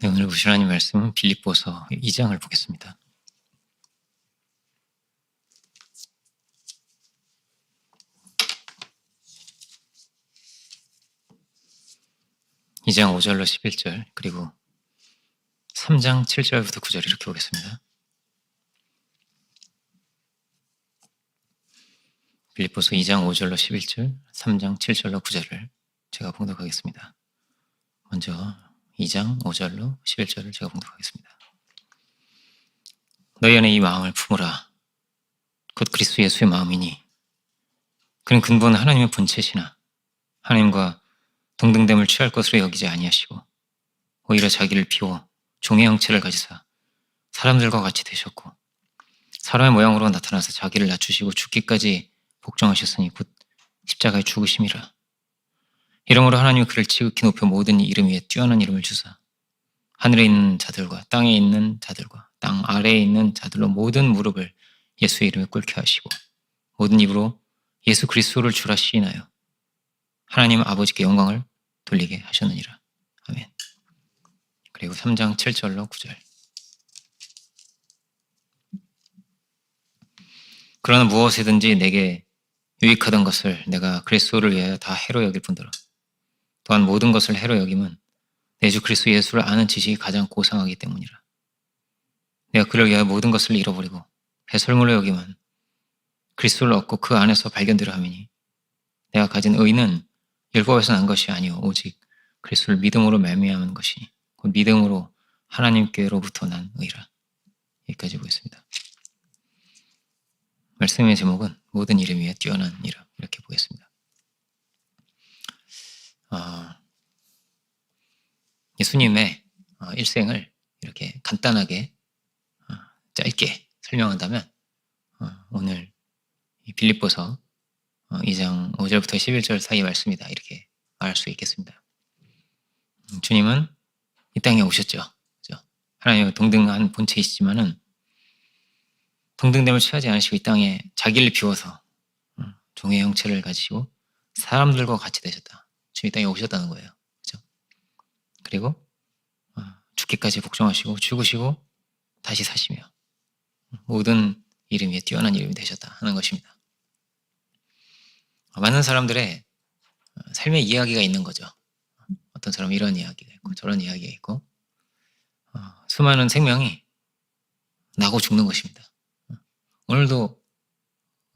네, 오늘 보실 하나님 말씀은 빌립보서 2장을 보겠습니다. 이 장 5절로 11절 그리고 3장 7절부터 9절 이렇게 보겠습니다. 빌립보서 2장 5절로 11절, 3장 7절로 9절을 제가 봉독하겠습니다. 먼저 2장 5절로 11절을 제가 봉독하겠습니다. 너희 안에 이 마음을 품으라. 곧 그리스도 예수의 마음이니 그는 근본 하나님의 본체시나 하나님과 동등됨을 취할 것으로 여기지 아니하시고 오히려 자기를 비워 종의 형체를 가지사 사람들과 같이 되셨고 사람의 모양으로 나타나서 자기를 낮추시고 죽기까지 복종하셨으니 곧 십자가에 죽으심이라. 이러므로 하나님이 그를 지극히 높여 모든 이름 위에 뛰어난 이름을 주사 하늘에 있는 자들과 땅에 있는 자들과 땅 아래에 있는 자들로 모든 무릎을 예수의 이름에 꿇게 하시고 모든 입으로 예수 그리스도를 주라 시인하여 하나님 아버지께 영광을 돌리게 하셨느니라. 아멘. 그리고 3장 7절로 9절. 그러나 무엇이든지 내게 유익하던 것을 내가 그리스도를 위하여 다 해로 여길 뿐더러 또한 모든 것을 해로 여김은 내 주 그리스도 예수를 아는 지식이 가장 고상하기 때문이라. 내가 그를 위하여 모든 것을 잃어버리고 배설물로 여김은 그리스도를 얻고 그 안에서 발견되려 함이니 내가 가진 의는 율법에서 난 것이 아니오 오직 그리스도를 믿음으로 말미암은 것이니 곧 믿음으로 하나님께로부터 난 의라. 여기까지 보겠습니다. 말씀의 제목은 모든 이름 위에 뛰어난 이름, 이렇게 보겠습니다. 예수님의 일생을 이렇게 간단하게 짧게 설명한다면 오늘 이 빌립보서 2장 5절부터 11절 사이의 말씀이다, 이렇게 말할 수 있겠습니다. 주님은 이 땅에 오셨죠. 그렇죠? 하나님과 동등한 본체이시지만은 동등됨을 취하지 않으시고 이 땅에 자기를 비워서 종의 형체를 가지시고 사람들과 같이 되셨다. 주님 이 땅에 오셨다는 거예요. 그렇죠? 그리고 죽기까지 복종하시고 죽으시고 다시 사시며 모든 이름 위에 뛰어난 이름이 되셨다 하는 것입니다. 많은 사람들의 삶의 이야기가 있는 거죠. 어떤 사람은 이런 이야기가 있고 저런 이야기가 있고 수많은 생명이 나고 죽는 것입니다. 오늘도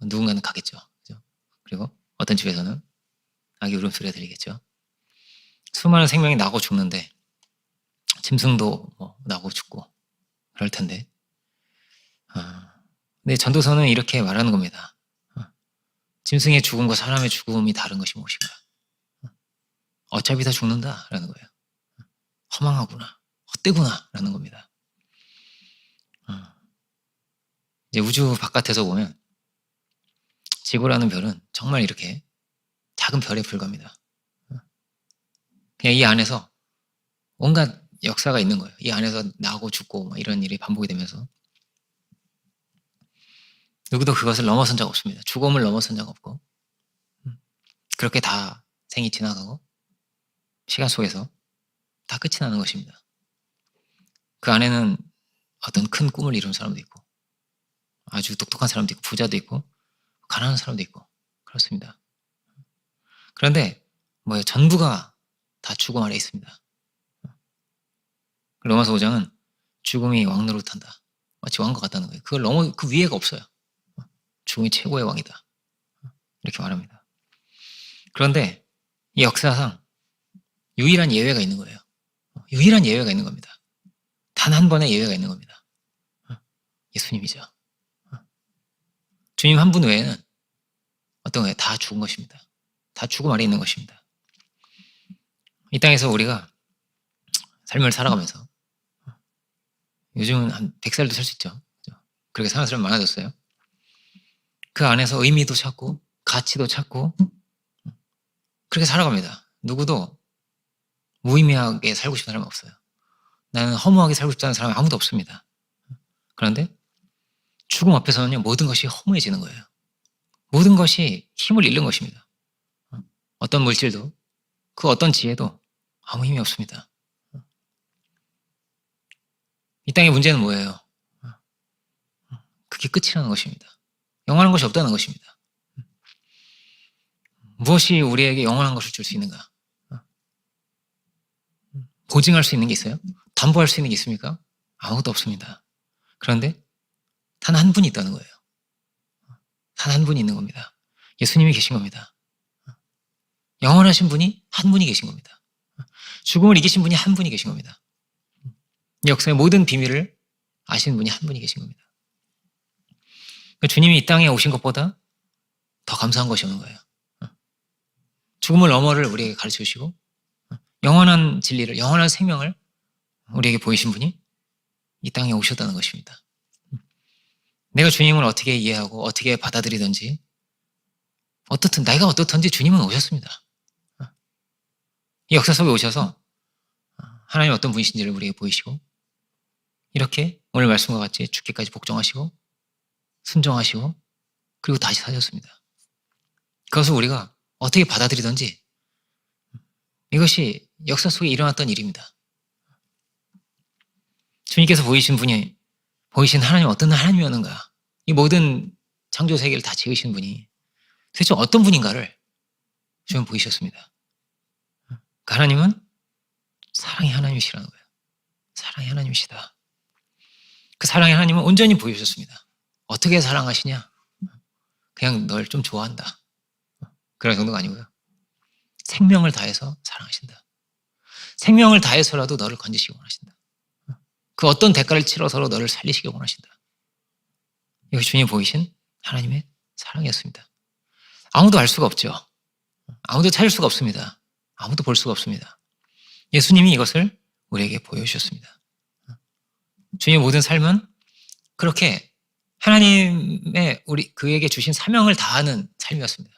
누군가는 가겠죠. 그죠? 그리고 어떤 집에서는 아기 울음소리가 들리겠죠. 수많은 생명이 나고 죽는데 짐승도 나고 죽고 그럴 텐데 근데 전도서는 이렇게 말하는 겁니다. 짐승의 죽음과 사람의 죽음이 다른 것이 무엇인가? 어차피 다 죽는다라는 거예요. 허망하구나, 헛되구나 라는 겁니다. 이제 우주 바깥에서 보면 지구라는 별은 정말 이렇게 작은 별에 불과합니다. 그냥 이 안에서 온갖 역사가 있는 거예요. 이 안에서 나고 죽고 이런 일이 반복이 되면서 누구도 그것을 넘어선 적 없습니다. 죽음을 넘어선 적 없고 그렇게 다 생이 지나가고 시간 속에서 다 끝이 나는 것입니다. 그 안에는 어떤 큰 꿈을 이룬 사람도 있고 아주 똑똑한 사람도 있고 부자도 있고 가난한 사람도 있고 그렇습니다. 그런데 전부가 다 죽음 아래 있습니다. 로마서 5장은 죽음이 왕노릇한다, 마치 왕과 같다는 거예요. 그걸 넘어 그 위에가 없어요. 죽음이 최고의 왕이다, 이렇게 말합니다. 그런데 이 역사상 유일한 예외가 있는 거예요. 유일한 예외가 있는 겁니다. 단 한 번의 예외가 있는 겁니다. 예수님이죠. 주님 한 분 외에는 어떤 거예요? 다 죽은 것입니다. 다 죽음 아래 있는 것입니다. 이 땅에서 우리가 삶을 살아가면서 요즘은 한 100살도 살 수 있죠. 그렇게 사는 사람이 많아졌어요. 그 안에서 의미도 찾고 가치도 찾고 그렇게 살아갑니다. 누구도 무의미하게 살고 싶은 사람은 없어요. 나는 허무하게 살고 싶다는 사람이 아무도 없습니다. 그런데 죽음 앞에서는요, 모든 것이 허무해지는 거예요. 모든 것이 힘을 잃는 것입니다. 어떤 물질도 그 어떤 지혜도 아무 힘이 없습니다. 이 땅의 문제는 뭐예요? 그게 끝이라는 것입니다. 영원한 것이 없다는 것입니다. 무엇이 우리에게 영원한 것을 줄 수 있는가? 보증할 수 있는 게 있어요? 담보할 수 있는 게 있습니까? 아무것도 없습니다. 그런데 단 한 분이 있다는 거예요. 단 한 분이 있는 겁니다. 예수님이 계신 겁니다. 영원하신 분이 한 분이 계신 겁니다. 죽음을 이기신 분이 한 분이 계신 겁니다. 역사의 모든 비밀을 아시는 분이 한 분이 계신 겁니다. 주님이 이 땅에 오신 것보다 더 감사한 것이 없는 거예요. 죽음을 너머를 우리에게 가르쳐 주시고 영원한 진리를, 영원한 생명을 우리에게 보이신 분이 이 땅에 오셨다는 것입니다. 내가 주님을 어떻게 이해하고 어떻게 받아들이든지 내가 어떻든지 주님은 오셨습니다. 이 역사 속에 오셔서 하나님 어떤 분이신지를 우리에게 보이시고 이렇게 오늘 말씀과 같이 죽기까지 복종하시고 순종하시고 그리고 다시 사셨습니다. 그것을 우리가 어떻게 받아들이든지 이것이 역사 속에 일어났던 일입니다. 주님께서 보이신 하나님 어떤 하나님이었는가? 이 모든 창조 세계를 다 지으신 분이 도대체 어떤 분인가를 주님 보이셨습니다. 그 하나님은 사랑의 하나님이시라는 거예요. 사랑의 하나님이시다. 그 사랑의 하나님은 온전히 보여주셨습니다. 어떻게 사랑하시냐? 그냥 널 좀 좋아한다. 그런 정도가 아니고요. 생명을 다해서 사랑하신다. 생명을 다해서라도 너를 건지시기 원하신다. 그 어떤 대가를 치러서로 너를 살리시기 원하신다. 이것이 주님 보이신 하나님의 사랑이었습니다. 아무도 알 수가 없죠. 아무도 찾을 수가 없습니다. 아무도 볼 수가 없습니다. 예수님이 이것을 우리에게 보여주셨습니다. 주님의 모든 삶은 그렇게 하나님의 그에게 주신 사명을 다하는 삶이었습니다.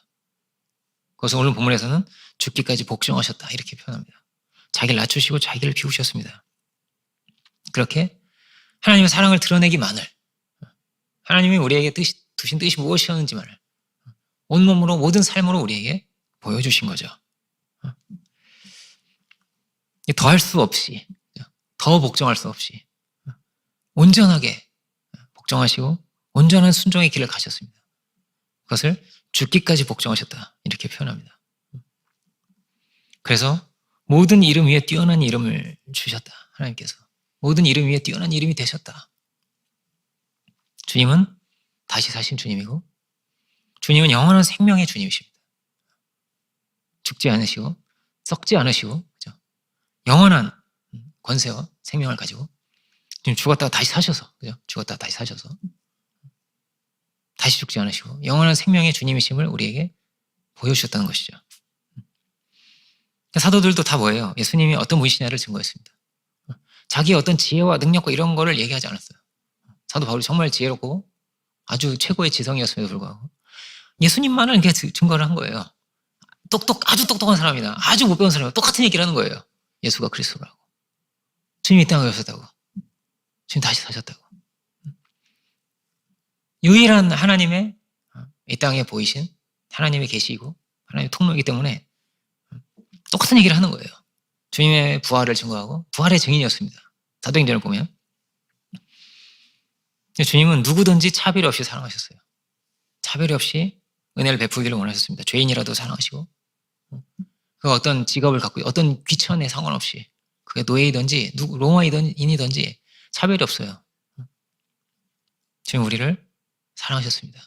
그래서 오늘 본문에서는 죽기까지 복종하셨다 이렇게 표현합니다. 자기를 낮추시고 자기를 비우셨습니다. 그렇게 하나님의 사랑을 드러내기만을, 하나님이 우리에게 두신 뜻이 무엇이었는지만을 온몸으로 모든 삶으로 우리에게 보여주신 거죠. 더 할 수 없이, 더 복종할 수 없이 온전하게 복종하시고 온전한 순종의 길을 가셨습니다. 그것을 죽기까지 복종하셨다 이렇게 표현합니다. 그래서 모든 이름 위에 뛰어난 이름을 주셨다. 하나님께서 모든 이름 위에 뛰어난 이름이 되셨다. 주님은 다시 사신 주님이고 주님은 영원한 생명의 주님이십니다. 죽지 않으시고 썩지 않으시고 그죠? 영원한 권세와 생명을 가지고 지금 죽었다가 다시 사셔서 그죠? 죽었다가 다시 사셔서 다시 죽지 않으시고 영원한 생명의 주님이심을 우리에게 보여주셨다는 것이죠. 사도들도 다 뭐예요? 예수님이 어떤 분이시냐를 증거했습니다. 자기의 어떤 지혜와 능력과 이런 거를 얘기하지 않았어요. 사도 바울이 정말 지혜롭고 아주 최고의 지성이었음에도 불구하고 예수님만을 이렇게 증거를 한 거예요. 아주 똑똑한 사람이다. 아주 못 배운 사람이다. 똑같은 얘기를 하는 거예요. 예수가 그리스도라고. 주님이 이 땅에 오셨다고. 주님 다시 사셨다고. 유일한 하나님의 이 땅에 보이신 하나님이 계시고 하나님의 통로이기 때문에 똑같은 얘기를 하는 거예요. 주님의 부활을 증거하고 부활의 증인이었습니다. 사도행전을 보면 주님은 누구든지 차별 없이 사랑하셨어요. 차별 없이 은혜를 베풀기를 원하셨습니다. 죄인이라도 사랑하시고 그 어떤 직업을 갖고 어떤 귀천에 상관없이 그게 노예이든지 로마인이든지 차별이 없어요. 주님 우리를 사랑하셨습니다.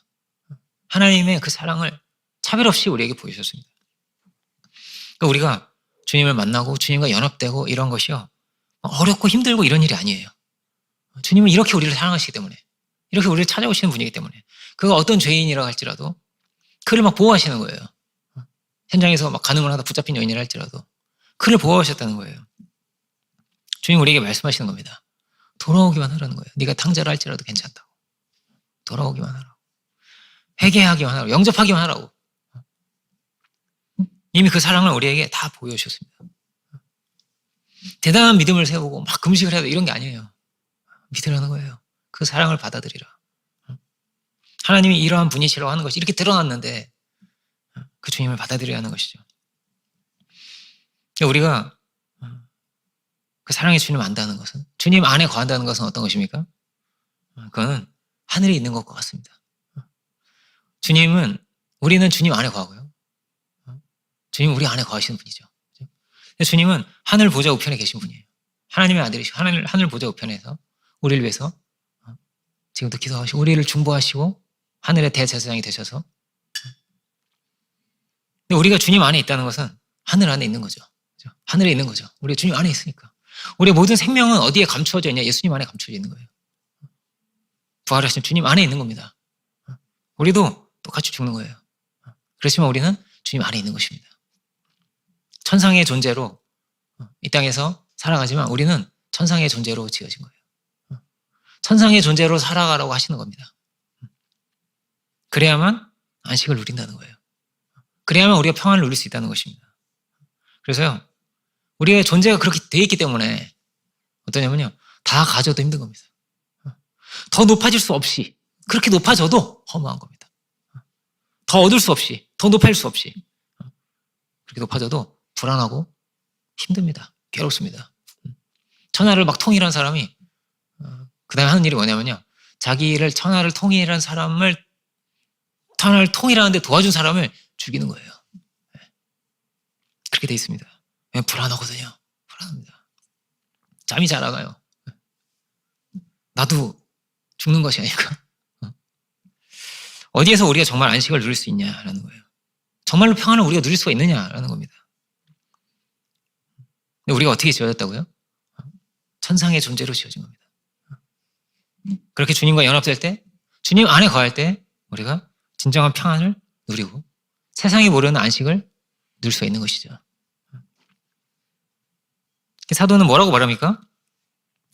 하나님의 그 사랑을 차별 없이 우리에게 보여주셨습니다. 그러니까 우리가 주님을 만나고 주님과 연합되고 이런 것이요 어렵고 힘들고 이런 일이 아니에요. 주님은 이렇게 우리를 사랑하시기 때문에 이렇게 우리를 찾아오시는 분이기 때문에 그가 어떤 죄인이라고 할지라도 그를 막 보호하시는 거예요. 현장에서 막 간음을 하다 붙잡힌 여인이라 할지라도 그를 보호하셨다는 거예요. 주님 우리에게 말씀하시는 겁니다. 돌아오기만 하라는 거예요. 네가 탕자를 할지라도 괜찮다고. 돌아오기만 하라고. 회개하기만 하라고. 영접하기만 하라고. 이미 그 사랑을 우리에게 다 보여주셨습니다. 대단한 믿음을 세우고 막 금식을 해야 돼 이런 게 아니에요. 믿으라는 거예요. 그 사랑을 받아들이라. 하나님이 이러한 분이시라고 하는 것이 이렇게 드러났는데 그 주님을 받아들여야 하는 것이죠. 우리가 그 사랑의 주님 안다는 것은, 주님 안에 거한다는 것은 어떤 것입니까? 그거는 하늘에 있는 것과 같습니다. 우리는 주님 안에 거하고요. 주님은 우리 안에 거하시는 분이죠. 주님은 하늘 보좌 우편에 계신 분이에요. 하나님의 아들이시고 하늘 보좌 우편에서 우리를 위해서 지금도 기도하시고 우리를 중보하시고 하늘의 대제사장이 되셔서, 근데 우리가 주님 안에 있다는 것은 하늘 안에 있는 거죠. 하늘에 있는 거죠. 우리가 주님 안에 있으니까. 우리의 모든 생명은 어디에 감추어져 있냐? 예수님 안에 감추어져 있는 거예요. 부활하신 주님 안에 있는 겁니다. 우리도 똑같이 죽는 거예요. 그렇지만 우리는 주님 안에 있는 것입니다. 천상의 존재로 이 땅에서 살아가지만 우리는 천상의 존재로 지어진 거예요. 천상의 존재로 살아가라고 하시는 겁니다. 그래야만 안식을 누린다는 거예요. 그래야만 우리가 평안을 누릴 수 있다는 것입니다. 그래서요, 우리의 존재가 그렇게 되어 있기 때문에 어떠냐면요, 다 가져도 힘든 겁니다. 더 높아질 수 없이, 그렇게 높아져도 허무한 겁니다. 더 얻을 수 없이, 더 높아질 수 없이, 그렇게 높아져도 불안하고 힘듭니다. 괴롭습니다. 천하를 막 통일한 사람이 그 다음에 하는 일이 뭐냐면요, 자기를 천하를 통일하는 통일하는데 도와준 사람을 죽이는 거예요. 그렇게 돼 있습니다. 불안하거든요. 불안합니다. 잠이 잘 안 와요. 나도 죽는 것이 아닐까? 어디에서 우리가 정말 안식을 누릴 수 있냐라는 거예요. 정말로 평안을 우리가 누릴 수가 있느냐라는 겁니다. 근데 우리가 어떻게 지어졌다고요? 천상의 존재로 지어진 겁니다. 그렇게 주님과 연합될 때, 주님 안에 거할 때 우리가 진정한 평안을 누리고 세상이 모르는 안식을 누릴 수가 있는 것이죠. 사도는 뭐라고 말합니까?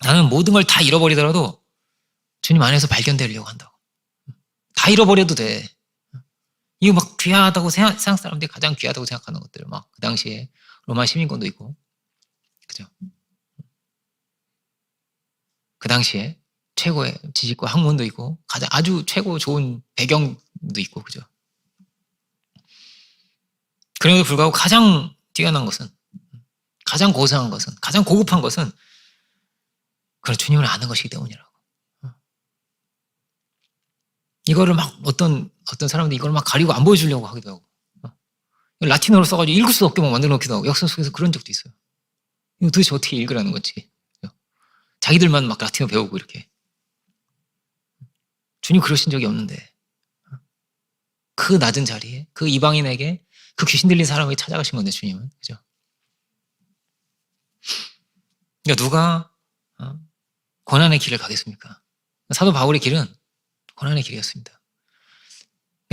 나는 모든 걸 다 잃어버리더라도 주님 안에서 발견되려고 한다고. 다 잃어버려도 돼. 이거 막 귀하다고 세상 사람들이 가장 귀하다고 생각하는 것들, 막 그 당시에 로마 시민권도 있고, 그죠? 그 당시에 최고의 지식과 학문도 있고, 가장 아주 최고 좋은 배경도 있고, 그죠? 그럼에도 불구하고 가장 뛰어난 것은, 가장 고상한 것은, 가장 고급한 것은 그런 주님을 아는 것이기 때문이라고. 이거를 막 어떤 사람들이 이걸 막 가리고 안 보여주려고 하기도 하고, 라틴어로 써가지고 읽을 수 없게 막 만들어 놓기도 하고, 역사 속에서 그런 적도 있어요. 이거 도대체 어떻게 읽으라는 건지. 자기들만 막 라틴어 배우고 이렇게. 주님 그러신 적이 없는데, 그 낮은 자리에, 그 이방인에게, 그 귀신 들린 사람에게 찾아가신 건데, 주님은. 그죠? 그러니까 누가 고난의 길을 가겠습니까? 사도 바울의 길은 고난의 길이었습니다.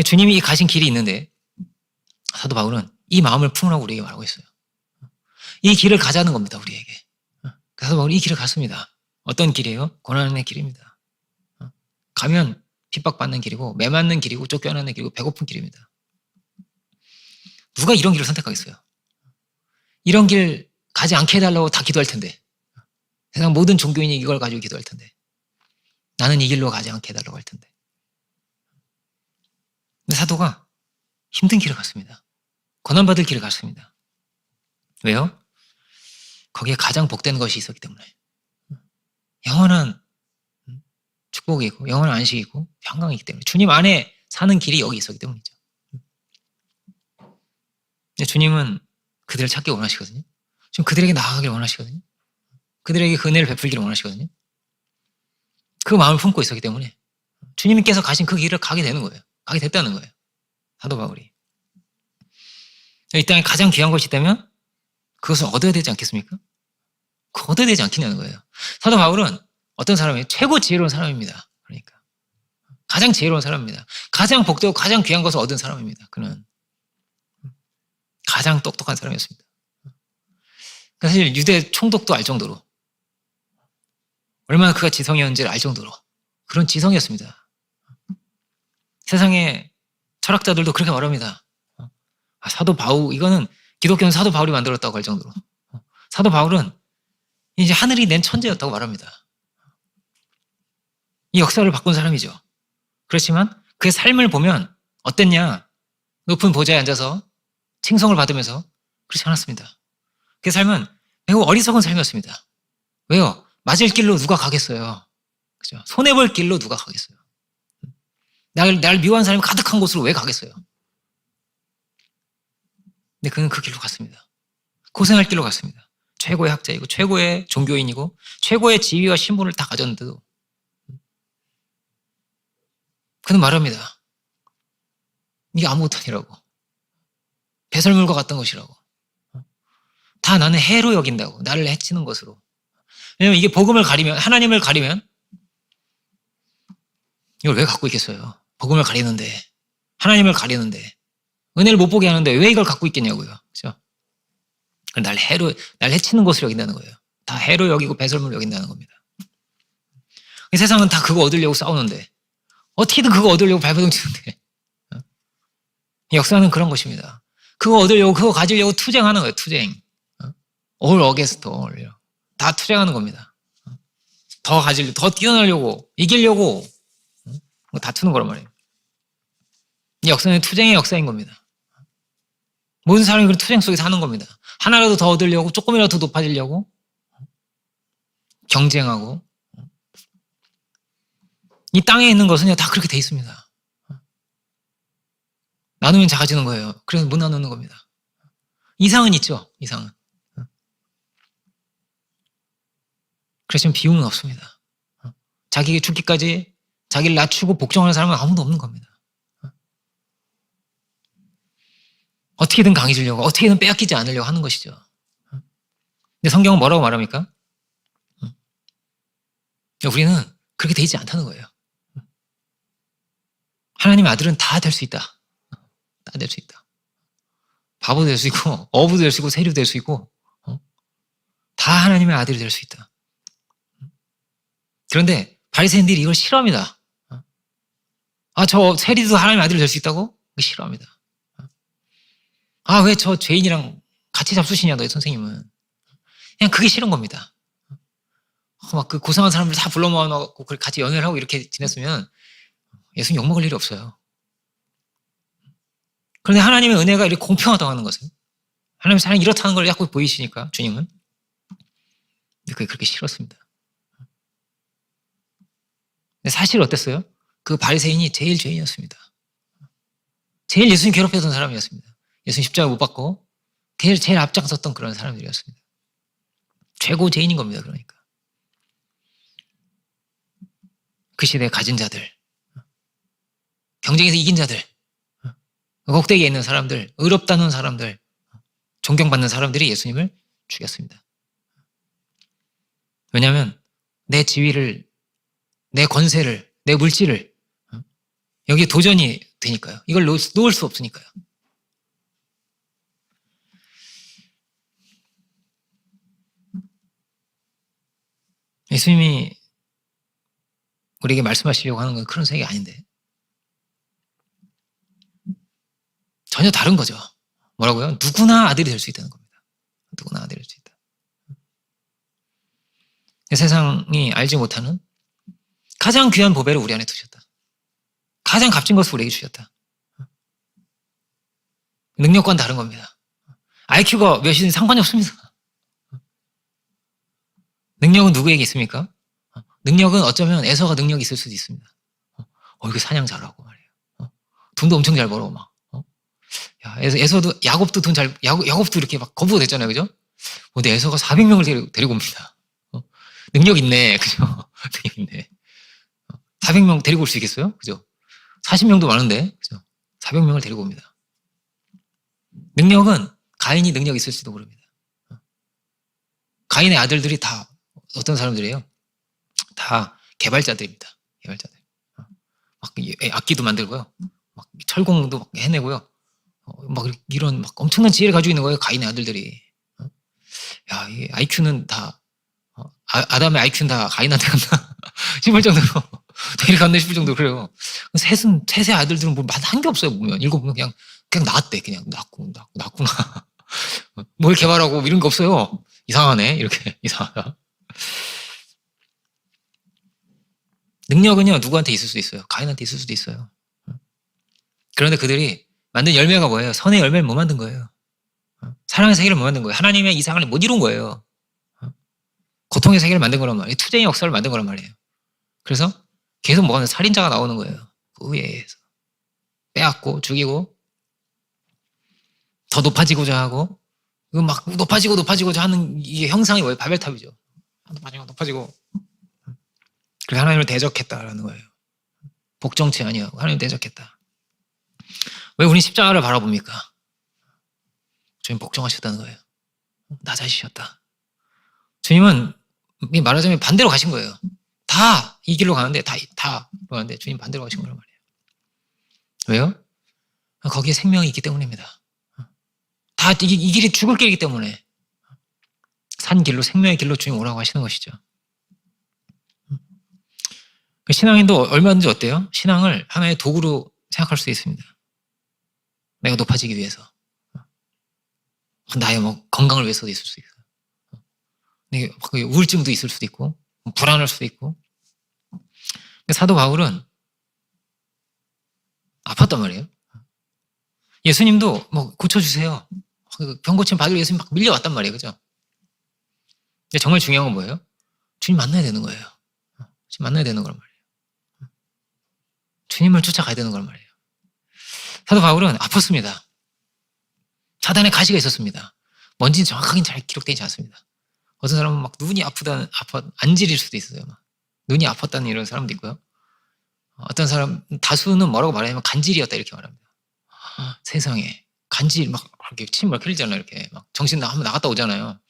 주님이 가신 길이 있는데 사도 바울은 이 마음을 품으라고 우리에게 말하고 있어요. 이 길을 가자는 겁니다, 우리에게. 사도 바울이 이 길을 갔습니다. 어떤 길이에요? 고난의 길입니다. 가면 핍박받는 길이고, 매 맞는 길이고, 쫓겨나는 길이고, 배고픈 길입니다. 누가 이런 길을 선택하겠어요? 이런 길 가지 않게 해달라고 다 기도할 텐데, 세상 모든 종교인이 이걸 가지고 기도할 텐데, 나는 이 길로 가지 않게 해달라고 할 텐데. 근데 사도가 힘든 길을 갔습니다. 고난받을 길을 갔습니다. 왜요? 거기에 가장 복된 것이 있었기 때문에. 영원한 축복이고, 영원한 안식이고, 평강이기 때문에. 주님 안에 사는 길이 여기 있었기 때문이죠. 근데 주님은 그들을 찾기 원하시거든요. 지금 그들에게 나아가길 원하시거든요. 그들에게 그 은혜를 베풀기를 원하시거든요. 그 마음을 품고 있었기 때문에 주님께서 가신 그 길을 가게 되는 거예요. 가게 됐다는 거예요. 사도 바울이. 이 땅에 가장 귀한 것이 있다면 그것을 얻어야 되지 않겠습니까? 그거 얻어야 되지 않겠냐는 거예요. 사도 바울은 어떤 사람이에요? 최고 지혜로운 사람입니다. 그러니까 가장 지혜로운 사람입니다. 가장 복되고 가장 귀한 것을 얻은 사람입니다. 그는 가장 똑똑한 사람이었습니다. 사실 유대 총독도 알 정도로, 얼마나 그가 지성이었는지를 알 정도로 그런 지성이었습니다. 세상의 철학자들도 그렇게 말합니다. 사도 바울, 이거는 기독교는 사도 바울이 만들었다고 할 정도로, 사도 바울은 이제 하늘이 낸 천재였다고 말합니다. 이 역사를 바꾼 사람이죠. 그렇지만 그의 삶을 보면 어땠냐? 높은 보좌에 앉아서 칭송을 받으면서 그렇지 않았습니다. 그의 삶은 매우 어리석은 삶이었습니다. 왜요? 맞을 길로 누가 가겠어요? 그죠? 손해볼 길로 누가 가겠어요? 날 미워하는 사람이 가득한 곳으로 왜 가겠어요? 근데 그는 그 길로 갔습니다. 고생할 길로 갔습니다. 최고의 학자이고 최고의 종교인이고 최고의 지위와 신분을 다 가졌는데도 그는 말합니다. 이게 아무것도 아니라고. 배설물과 같던 것이라고. 다 나는 해로 여긴다고. 나를 해치는 것으로. 왜냐면 이게 복음을 가리면, 하나님을 가리면 이걸 왜 갖고 있겠어요? 복음을 가리는데, 하나님을 가리는데, 은혜를 못 보게 하는데 왜 이걸 갖고 있겠냐고요. 그죠? 날 해치는 것으로 여긴다는 거예요. 다 해로 여기고 배설물로 여긴다는 겁니다. 이 세상은 다 그거 얻으려고 싸우는데, 어떻게든 그거 얻으려고 발버둥 치는데, 역사는 그런 것입니다. 그거 얻으려고, 그거 가지려고 투쟁하는 거예요, 투쟁. all against all. 다 투쟁하는 겁니다. 더 가지려고, 더 뛰어나려고, 이기려고, 다투는 거란 말이에요. 이 역사는 투쟁의 역사인 겁니다. 모든 사람이 그런 투쟁 속에 사는 겁니다. 하나라도 더 얻으려고, 조금이라도 더 높아지려고, 경쟁하고. 이 땅에 있는 것은 다 그렇게 돼 있습니다. 나누면 작아지는 거예요. 그래서 못 나누는 겁니다. 이상은 있죠, 이상은. 그래서 비움은 없습니다. 자기가 죽기까지 자기를 낮추고 복종하는 사람은 아무도 없는 겁니다. 어떻게든 강해지려고, 어떻게든 빼앗기지 않으려고 하는 것이죠. 근데 성경은 뭐라고 말합니까? 우리는 그렇게 돼 있지 않다는 거예요. 하나님의 아들은 다 될 수 있다. 다 될 수 있다. 바보도 될 수 있고, 어부도 될 수 있고, 세리도 될 수 있고, 다 하나님의 아들이 될 수 있다. 그런데 바리새인들이 이걸 싫어합니다. 저 세리도 하나님의 아들이 될 수 있다고? 싫어합니다. 왜 저 죄인이랑 같이 잡수시냐, 너희 선생님은. 그냥 그게 싫은 겁니다. 막 그 고상한 사람들 다 불러 모아놓고 같이 연애를 하고 이렇게 지냈으면 예수님 욕먹을 일이 없어요. 그런데 하나님의 은혜가 이렇게 공평하다고 하는 것은, 하나님의 사랑이 이렇다는 걸 자꾸 보이시니까, 주님은. 그게 그렇게 싫었습니다. 근데 사실 어땠어요? 그 바리새인이 제일 죄인이었습니다. 제일 예수님 괴롭혔던 사람이었습니다. 예수님 십자가 못 받고 제일 앞장섰던 그런 사람들이었습니다. 최고 죄인인 겁니다. 그러니까 그 시대에 가진 자들, 경쟁에서 이긴 자들, 꼭대기에 있는 사람들, 의롭다는 사람들, 존경받는 사람들이 예수님을 죽였습니다. 왜냐하면 내 지위를, 내 권세를, 내 물질을 여기에 도전이 되니까요. 이걸 놓을 수 없으니까요. 예수님이 우리에게 말씀하시려고 하는 건 그런 생각이 아닌데 전혀 다른 거죠. 뭐라고요? 누구나 아들이 될 수 있다는 겁니다. 누구나 아들이 될 수 있다. 세상이 알지 못하는 가장 귀한 보배를 우리 안에 두셨다. 가장 값진 것을 우리에게 주셨다. 능력과는 다른 겁니다. IQ가 몇이든 상관이 없습니다. 능력은 누구에게 있습니까? 능력은 어쩌면 에서가 능력이 있을 수도 있습니다. 이거 사냥 잘하고 말이에요. 돈도 엄청 잘 벌어 막. 에서도 야곱도 야곱도 이렇게 막 거부가 됐잖아요, 그죠? 근데 에서가 400명을 데리고 옵니다. 능력 있네, 그죠? 능력 있네. 400명 데리고 올 수 있겠어요? 그죠? 40명도 많은데, 그죠? 400명을 데리고 옵니다. 능력은 가인이 능력 있을지도 모릅니다. 가인의 아들들이 다 어떤 사람들이에요? 다 개발자들입니다. 개발자들. 막 악기도 만들고요. 막 철공도 막 해내고요. 막 이런 막 엄청난 지혜를 가지고 있는 거예요. 가인의 아들들이. 이 IQ는 다 아담의 IQ는 다 가인한테 간다 싶을 정도로 데려갔네 싶을 정도로 그래요. 셋의 아들들은 뭐 한 게 없어요. 보면 읽어보면 그냥 낳았대. 그냥 낳구나. 뭘 개발하고 이런 거 없어요. 이상하네. 이렇게 이상하다. 능력은요 누구한테 있을 수도 있어요. 가인한테 있을 수도 있어요. 그런데 그들이 만든 열매가 뭐예요? 선의 열매를 못 만든 거예요. 사랑의 세계를 못 만든 거예요. 하나님의 이상을 못 이룬 거예요. 고통의 세계를 만든 거란 말이에요. 투쟁의 역사를 만든 거란 말이에요. 그래서 계속 뭐하는 살인자가 나오는 거예요. 그 의회에서. 빼앗고 죽이고 더 높아지고자 하고 막 높아지고자 하는 이게 형상이 뭐예요? 바벨탑이죠. 높아지고 그래서 하나님을 대적했다라는 거예요. 복정치 아니하고 하나님 대적했다. 왜 우린 십자가를 바라봅니까? 주님 복종하셨다는 거예요. 낮아지셨다. 주님은 말하자면 반대로 가신 거예요. 다 이 길로 가는데 다 가는데 주님 반대로 가신 거란 말이에요. 왜요? 거기에 생명이 있기 때문입니다. 다 이 길이 죽을 길이기 때문에 산 길로 생명의 길로 주님 오라고 하시는 것이죠. 신앙인도 얼마든지 어때요? 신앙을 하나의 도구로 생각할 수 있습니다. 내가 높아지기 위해서. 나의 뭐 건강을 위해서도 있을 수 있어요. 우울증도 있을 수도 있고 불안할 수도 있고. 사도 바울은 아팠단 말이에요. 예수님도 뭐 고쳐주세요. 병 고침 받으러 예수님 막 밀려왔단 말이에요. 그죠? 근데 정말 중요한 건 뭐예요? 주님 만나야 되는 거예요. 주님 만나야 되는 거란 말이에요. 주님을 쫓아가야 되는 거란 말이에요. 사도 바울은 아팠습니다. 사단의 가시가 있었습니다. 뭔지는 정확하게는 잘 기록되지 않습니다. 어떤 사람은 막 눈이 안질일 수도 있어요. 막. 눈이 아팠다는 이런 사람도 있고요. 어떤 사람, 다수는 뭐라고 말하냐면 간질이었다 이렇게 말합니다. 세상에. 간질 막 이렇게 침 막 흘리잖아요. 이렇게 막 정신 한번 나갔다 오잖아요.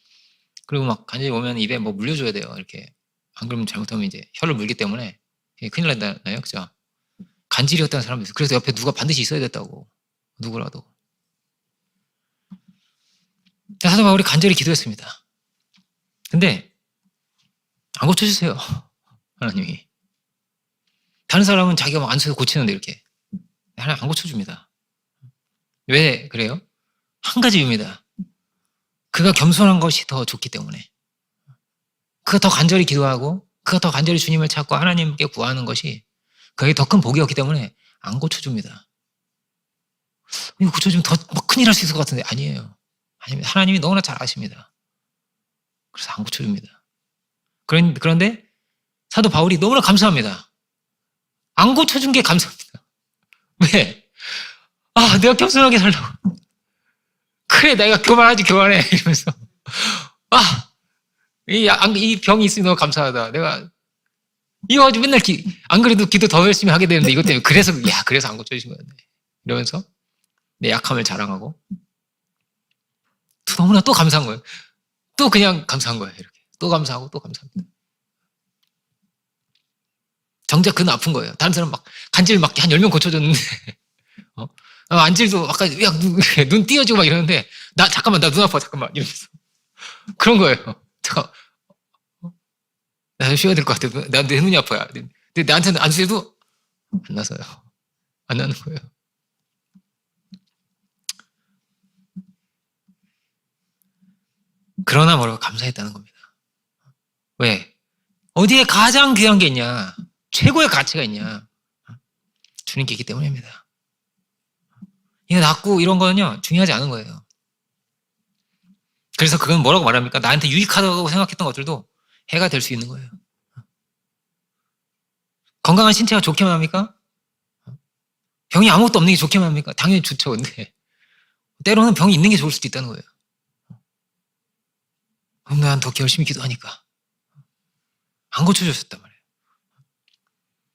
그리고 막 간질 오면 입에 뭐 물려줘야 돼요. 이렇게. 안 그러면 잘못하면 이제 혀를 물기 때문에 큰일 난다나요. 그죠? 간질이었다는 사람도 있어요. 그래서 옆에 누가 반드시 있어야 됐다고. 누구라도. 사도 바울이 간절히 기도했습니다. 근데 안 고쳐주세요. 하나님이. 다른 사람은 자기가 막 안수해서 고치는데 이렇게. 하나님 안 고쳐줍니다. 왜 그래요? 한 가지 이유입니다. 그가 겸손한 것이 더 좋기 때문에. 그가 더 간절히 기도하고 그가 더 간절히 주님을 찾고 하나님께 구하는 것이 그에게 더 큰 복이었기 때문에 안 고쳐줍니다. 이거 고쳐주면 더 큰일 할 수 있을 것 같은데 아니에요. 아닙니다. 하나님이 너무나 잘 아십니다. 그래서 안 고쳐줍니다. 그런데 사도 바울이 너무나 감사합니다. 안 고쳐준 게 감사합니다. 왜? 내가 겸손하게 살라고. 그래, 내가 교만하지, 교만해. 이러면서. 이 병이 있으니 너무 감사하다. 내가, 이거 가지고 맨날 안 그래도 기도 더 열심히 하게 되는데 이것 때문에. 그래서 안 고쳐주신 거였네. 이러면서 내 약함을 자랑하고. 너무나 또 감사한 거예요. 또 그냥 감사한 거예요. 이렇게. 또 감사하고 또 감사합니다. 정작 그는 아픈 거예요. 다른 사람 막 간질 막 한 10명 고쳐줬는데 안질도 아까 눈 띄어지고 막 이러는데 잠깐만 나 눈 아파 잠깐만 이러면서 그런 거예요. 잠깐 나 쉬어야 될 것 같아. 내 눈이 아파요. 근데 나한테는 안질도 안 나서요. 안 나는 거예요. 그러나 뭐라고 감사했다는 겁니다. 왜? 어디에 가장 귀한 게 있냐? 최고의 가치가 있냐? 주님께 있기 때문입니다. 이거 낫고 이런 거는요 중요하지 않은 거예요. 그래서 그건 뭐라고 말합니까? 나한테 유익하다고 생각했던 것들도 해가 될 수 있는 거예요. 건강한 신체가 좋기만 합니까? 병이 아무것도 없는 게 좋기만 합니까? 당연히 좋죠. 근데 때로는 병이 있는 게 좋을 수도 있다는 거예요. 그럼 난 더 열심히 기도하니까 안 고쳐줬단 말이에요.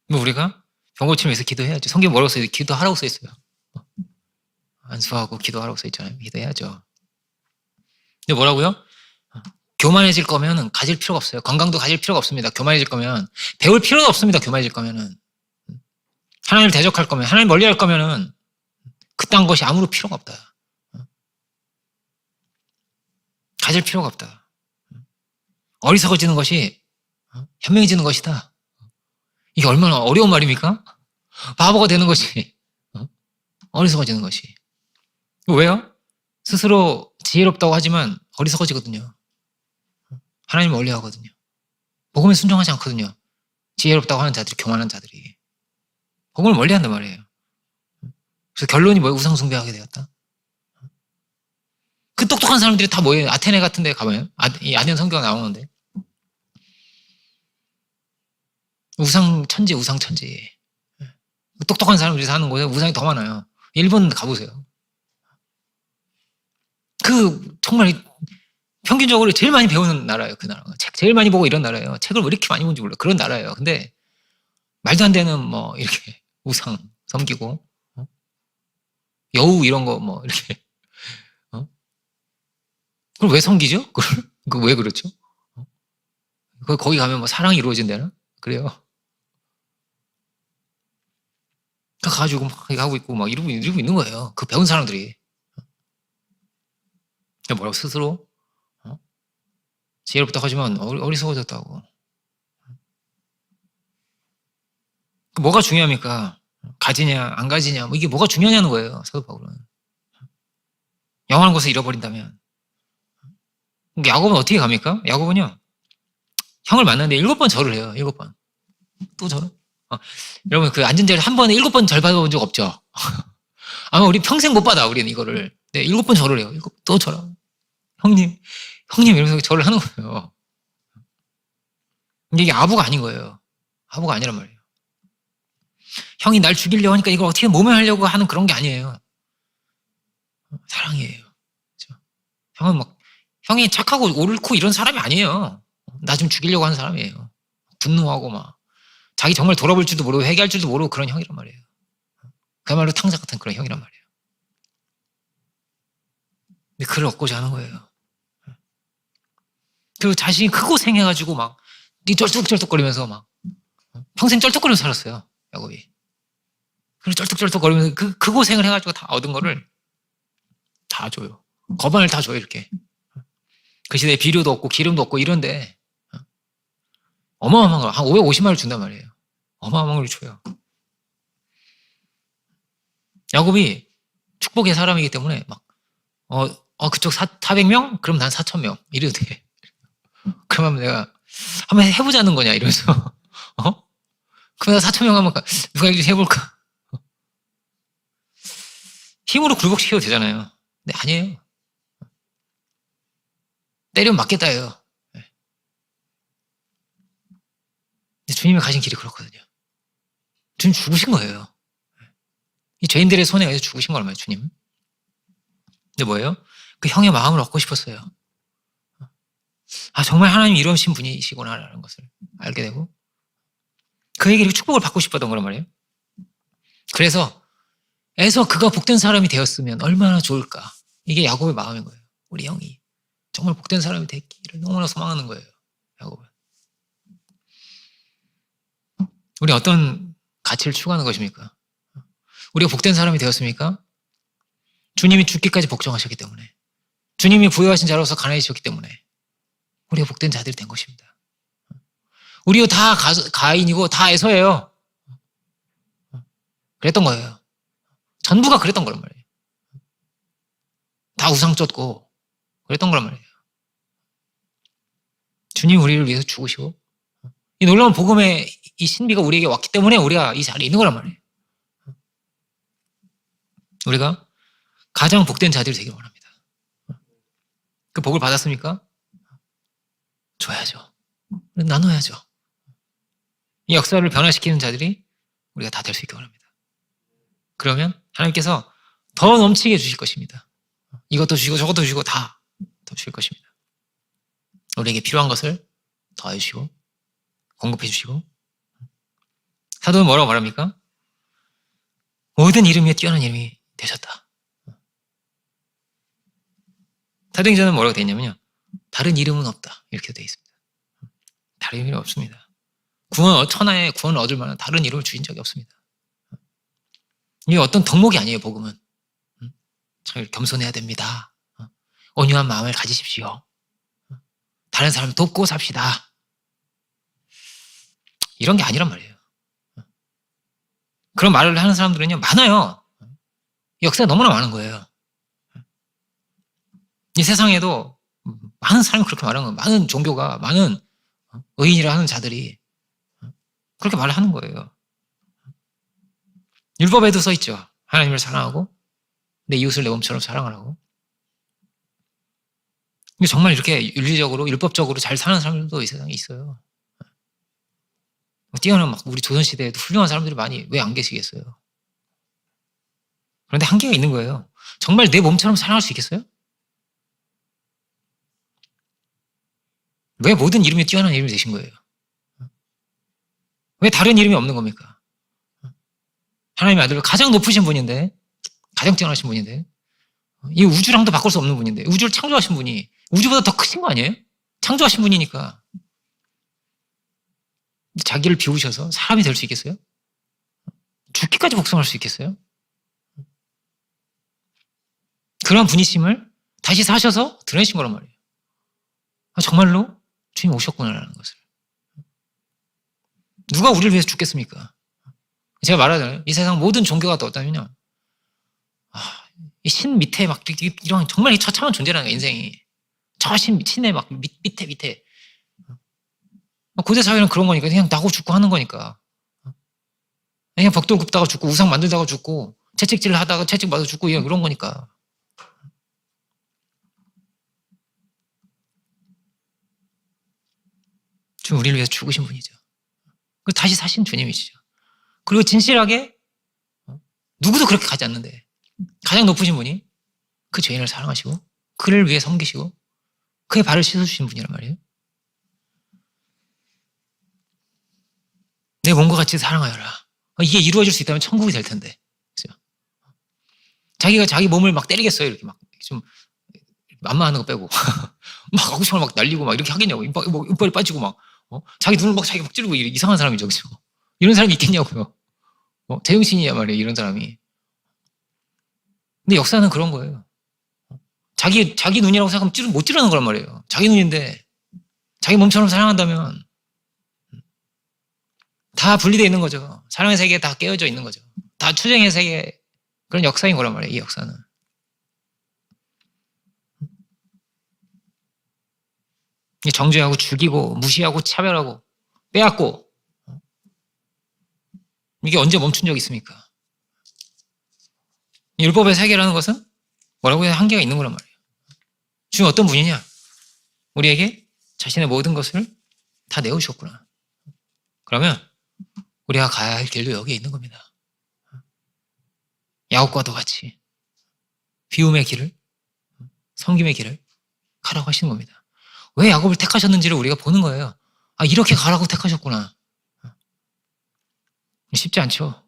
그럼 우리가 병 고치면 위해서 기도해야죠. 성경 뭐라고 써있어요? 기도하라고 써있어요. 안수하고 기도하라고 써있잖아요. 기도해야죠. 근데 뭐라고요? 교만해질 거면 가질 필요가 없어요. 건강도 가질 필요가 없습니다. 교만해질 거면 배울 필요도 없습니다. 교만해질 거면은 하나님을 대적할 거면 하나님 멀리할 거면은 그딴 것이 아무런 필요가 없다. 가질 필요가 없다. 어리석어지는 것이 현명해지는 것이다. 이게 얼마나 어려운 말입니까? 바보가 되는 것이 어리석어지는 것이. 왜요? 스스로 지혜롭다고 하지만 어리석어지거든요. 하나님을 멀리하거든요. 복음에 순종하지 않거든요. 지혜롭다고 하는 자들이, 교만한 자들이 복음을 멀리한단 말이에요. 그래서 결론이 뭐예요? 우상숭배하게 되었다. 그 똑똑한 사람들이 다 뭐예요? 아테네 같은 데 가봐요. 이 아덴 성경 나오는데 우상 천지, 우상 천지. 똑똑한 사람들이 사는 곳에 우상이 더 많아요. 일본 가보세요. 정말 평균적으로 제일 많이 배우는 나라예요. 그 나라가. 책 제일 많이 보고 이런 나라예요. 책을 왜 이렇게 많이 보는지 몰라요. 그런 나라예요. 근데 말도 안 되는 이렇게 우상 섬기고 여우 이런 거 이렇게 그걸 왜 섬기죠? 그걸 왜 그렇죠? 거기 가면 사랑이 이루어진다나? 그래요. 가가지고 막 하고 있고 막 이러고 있는 거예요. 그 배운 사람들이. 뭐라고 스스로 지혜롭다 하지만 어리석어졌다고. 뭐가 중요합니까? 가지냐 안 가지냐 이게 뭐가 중요하냐는 거예요. 사도 바울은. 영원한 것을 잃어버린다면. 야곱은 어떻게 갑니까? 야곱은요. 형을 만났는데 7번 절을 해요. 7번. 또 절을. 여러분 그 앉은 자리에 한 번에 7번 절 받아본 적 없죠? 아마 우리 평생 못 받아 우리는 이거를. 네, 7번 절을 해요. 또 절하고. 형님 이러면서 절을 하는 거예요. 근데 이게 아부가 아닌 거예요. 아부가 아니란 말이에요. 형이 날 죽이려고 하니까 이걸 어떻게 모면하려고 하는 그런 게 아니에요. 사랑이에요. 그렇죠? 형은 형이 착하고 옳고 이런 사람이 아니에요. 나 좀 죽이려고 하는 사람이에요. 분노하고 자기 정말 돌아볼 줄도 모르고 회개할 줄도 모르고 그런 형이란 말이에요. 그야말로 탕자 같은 그런 형이란 말이에요. 근데 그를 얻고자 하는 거예요. 그리고 자신이 크고 생해가지고 쩔뚝쩔뚝거리면서 평생 쩔뚝거리면서 살았어요. 야곱이. 그리고 쩔뚝쩔뚝거리면서 그 고생을 해가지고 다 얻은 거를 다 줘요. 거반을 다 줘요 이렇게. 그 시대에 비료도 없고 기름도 없고 이런데 어마어마한 거 한 550만을 준단 말이에요. 어마어마한 걸 줘요. 야곱이 축복의 사람이기 때문에 그쪽 400명? 그럼 난 4,000명 이래도 돼. 그러면 내가 한번 해보자는 거냐 이러면서 그럼 4,000명 하면 누가 이렇게 해볼까? 힘으로 굴복시켜도 되잖아요. 근데 아니에요. 때리면 맞겠다예요. 주님이 가신 길이 그렇거든요. 주님 죽으신 거예요. 이 죄인들의 손에 의해서 죽으신 거란 말이에요, 주님. 근데 뭐예요? 그 형의 마음을 얻고 싶었어요. 정말 하나님 이러신 분이시구나라는 것을 알게 되고 그에게 축복을 받고 싶었던 거란 말이에요. 그래서 그가 복된 사람이 되었으면 얼마나 좋을까. 이게 야곱의 마음인 거예요. 우리 형이 정말 복된 사람이 됐기를 너무나 소망하는 거예요. 야곱은. 우리 어떤 가치를 추구하는 것입니까? 우리가 복된 사람이 되었습니까? 주님이 죽기까지 복종하셨기 때문에 주님이 부여하신 자로서 가난해지셨기 때문에 우리가 복된 자들이 된 것입니다. 우리가 다 가인이고 다 에서예요. 그랬던 거예요. 전부가 그랬던 거란 말이에요. 다 우상 쫓고 그랬던 거란 말이에요. 주님 우리를 위해서 죽으시고 이 놀라운 복음의 이 신비가 우리에게 왔기 때문에 우리가 이 자리에 있는 거란 말이에요. 우리가 가장 복된 자들이 되길 원합니다. 그 복을 받았습니까? 줘야죠. 나눠야죠. 이 역사를 변화시키는 자들이 우리가 다 될 수 있길 원합니다. 그러면 하나님께서 더 넘치게 주실 것입니다. 이것도 주시고 저것도 주시고 다 더 주실 것입니다. 우리에게 필요한 것을 더해 주시고 공급해 주시고 사도는 뭐라고 말합니까? 모든 이름 위에 뛰어난 이름이 되셨다. 사도행전은 뭐라고 되어 있냐면요. 다른 이름은 없다. 이렇게 되어 있습니다. 다른 이름이 없습니다. 천하에 구원을 얻을 만한 다른 이름을 주신 적이 없습니다. 이게 어떤 덕목이 아니에요. 복음은. 참 겸손해야 됩니다. 온유한 마음을 가지십시오. 다른 사람 돕고 삽시다. 이런 게 아니란 말이에요. 그런 말을 하는 사람들은요. 많아요. 역사가 너무나 많은 거예요. 이 세상에도 많은 사람이 그렇게 말하는 거예요. 많은 종교가 많은 의인이라 하는 자들이 그렇게 말을 하는 거예요. 율법에도 써 있죠. 하나님을 사랑하고 내 이웃을 내 몸처럼 사랑하라고. 근데 정말 이렇게 윤리적으로 율법적으로 잘 사는 사람들도 이 세상에 있어요. 뛰어난 막 우리 조선시대에도 훌륭한 사람들이 많이 왜 안 계시겠어요? 그런데 한계가 있는 거예요. 정말 내 몸처럼 사랑할 수 있겠어요? 왜 모든 이름이 뛰어난 이름이 되신 거예요? 왜 다른 이름이 없는 겁니까? 하나님의 아들 가장 높으신 분인데, 가장 뛰어나신 분인데, 이 우주랑도 바꿀 수 없는 분인데, 우주를 창조하신 분이 우주보다 더 크신 거 아니에요? 창조하신 분이니까. 자기를 비우셔서 사람이 될 수 있겠어요? 죽기까지 복종할 수 있겠어요? 그런 분이심을 다시 사셔서 드러내신 거란 말이에요. 정말로 주님 오셨구나라는 것을. 누가 우리를 위해서 죽겠습니까? 제가 말하잖아요. 이 세상 모든 종교가 또 어떠냐면요. 이 신 밑에 막 이런 정말 처참한 존재라는 거예요, 인생이. 저 신의 막 밑에. 고대 사회는 그런 거니까 그냥 나고 죽고 하는 거니까. 그냥 벽돌 굽다가 죽고 우상 만들다가 죽고 채찍질 하다가 채찍 맞아 죽고 이런 거니까. 주님 우리를 위해서 죽으신 분이죠. 그리고 다시 사신 주님이시죠. 그리고 진실하게 누구도 그렇게 가지 않는데 가장 높으신 분이 그 죄인을 사랑하시고 그를 위해 섬기시고 그의 발을 씻어주신 분이란 말이에요. 내 몸과 같이 사랑하여라. 이게 이루어질 수 있다면 천국이 될 텐데. 그죠? 자기가 자기 몸을 막 때리겠어요. 이렇게 막 좀 만만하는 거 빼고 막 아구창을 막 날리고 막 이렇게 하겠냐고. 이빨이 빠지고 막 자기 눈을 막 자기 막 찌르고 이상한 사람이죠. 그죠? 이런 사람이 있겠냐고요. 제정신이야 말이에요. 이런 사람이. 근데 역사는 그런 거예요. 자기 눈이라고 생각하면 못 찌르는 거란 말이에요. 자기 눈인데 자기 몸처럼 사랑한다면 다 분리되어 있는 거죠. 사랑의 세계에 다 깨어져 있는 거죠. 다 투쟁의 세계 그런 역사인 거란 말이에요. 이 역사는. 정죄하고 죽이고 무시하고 차별하고 빼앗고 이게 언제 멈춘 적이 있습니까? 율법의 세계라는 것은 뭐라고 해야 한계가 있는 거란 말이에요. 주님 어떤 분이냐? 우리에게 자신의 모든 것을 다 내어주셨구나. 그러면 우리가 가야 할 길도 여기에 있는 겁니다. 야곱과도 같이 비움의 길을, 섬김의 길을 가라고 하시는 겁니다. 왜 야곱을 택하셨는지를 우리가 보는 거예요. 이렇게 가라고 택하셨구나. 쉽지 않죠.